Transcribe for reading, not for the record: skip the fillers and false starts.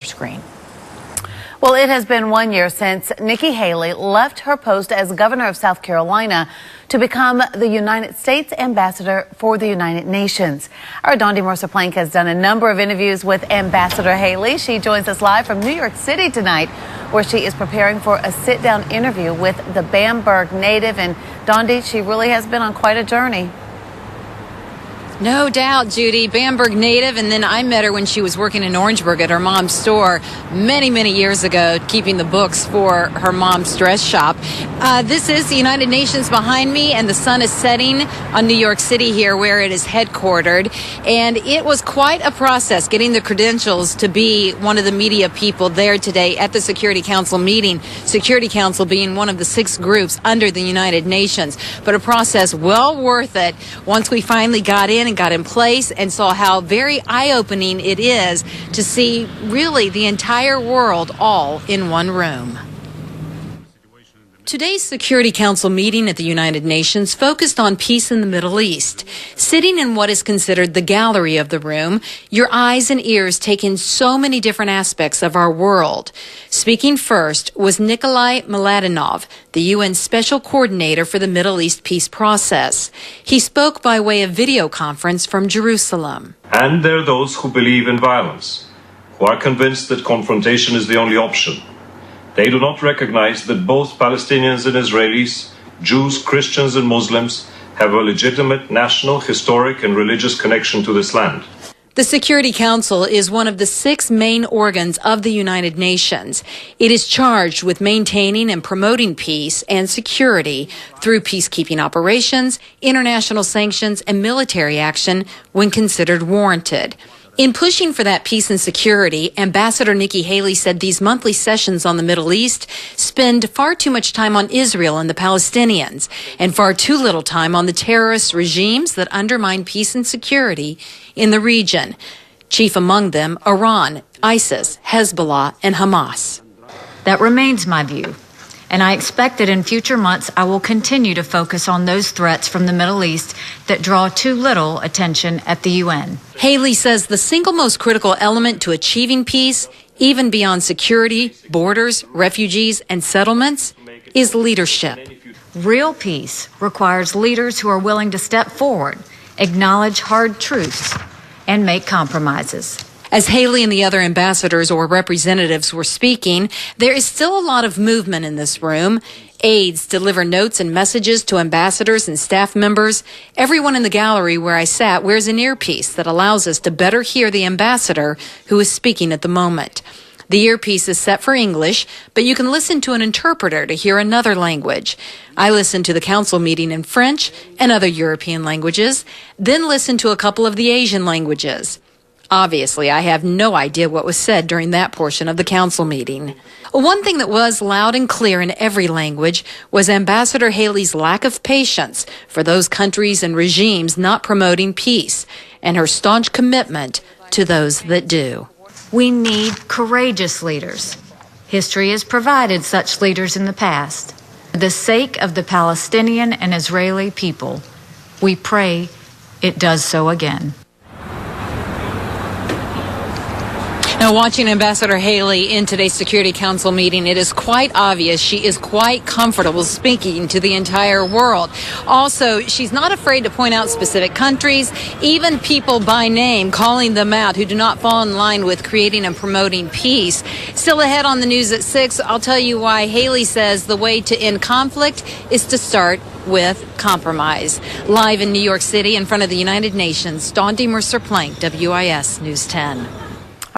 screen. Well, it has been 1 year since Nikki Haley left her post as governor of South Carolina to become the United States ambassador for the United Nations. Our Dawndy Mercer has done a number of interviews with Ambassador Haley. She joins us live from New York City tonight, where she is preparing for a sit-down interview with the Bamberg native. And Dawndy, she really has been on quite a journey. No doubt, Judy. Bamberg native, and then I met her when she was working in Orangeburg at her mom's store many, many years ago, keeping the books for her mom's dress shop. This is the United Nations behind me, and the sun is setting on New York City here, where it is headquartered. And it was quite a process getting the credentials to be one of the media people there today at the Security Council meeting, Security Council being one of the 6 groups under the United Nations. But a process well worth it once we finally got in and got in place and saw how very eye-opening it is to see really the entire world all in one room. Today's Security Council meeting at the United Nations focused on peace in the Middle East. Sitting in what is considered the gallery of the room, your eyes and ears take in so many different aspects of our world. Speaking first was Nikolai Mladenov, the UN Special Coordinator for the Middle East peace process. He spoke by way of video conference from Jerusalem. And there are those who believe in violence, who are convinced that confrontation is the only option. They do not recognize that both Palestinians and Israelis, Jews, Christians and Muslims have a legitimate national, historic and religious connection to this land. The Security Council is one of the 6 main organs of the United Nations. It is charged with maintaining and promoting peace and security through peacekeeping operations, international sanctions, and military action when considered warranted. In pushing for that peace and security, Ambassador Nikki Haley said these monthly sessions on the Middle East spend far too much time on Israel and the Palestinians, and far too little time on the terrorist regimes that undermine peace and security in the region. Chief among them, Iran, ISIS, Hezbollah, and Hamas. That remains my view. And I expect that in future months, I will continue to focus on those threats from the Middle East that draw too little attention at the UN. Haley says the single most critical element to achieving peace, even beyond security, borders, refugees, and settlements, is leadership. Real peace requires leaders who are willing to step forward, acknowledge hard truths, and make compromises. As Haley and the other ambassadors or representatives were speaking, there is still a lot of movement in this room. Aides deliver notes and messages to ambassadors and staff members. Everyone in the gallery where I sat wears an earpiece that allows us to better hear the ambassador who is speaking at the moment. The earpiece is set for English, but you can listen to an interpreter to hear another language. I listened to the council meeting in French and other European languages, then listened to a couple of the Asian languages. Obviously, I have no idea what was said during that portion of the council meeting. One thing that was loud and clear in every language was Ambassador Haley's lack of patience for those countries and regimes not promoting peace, and her staunch commitment to those that do. We need courageous leaders. History has provided such leaders in the past. For the sake of the Palestinian and Israeli people, we pray it does so again. Now, watching Ambassador Haley in today's Security Council meeting, it is quite obvious she is quite comfortable speaking to the entire world. Also, she's not afraid to point out specific countries, even people by name, calling them out who do not fall in line with creating and promoting peace. Still ahead on the news at 6, I'll tell you why Haley says the way to end conflict is to start with compromise. Live in New York City in front of the United Nations, Dawndy Mercer, WIS News 10.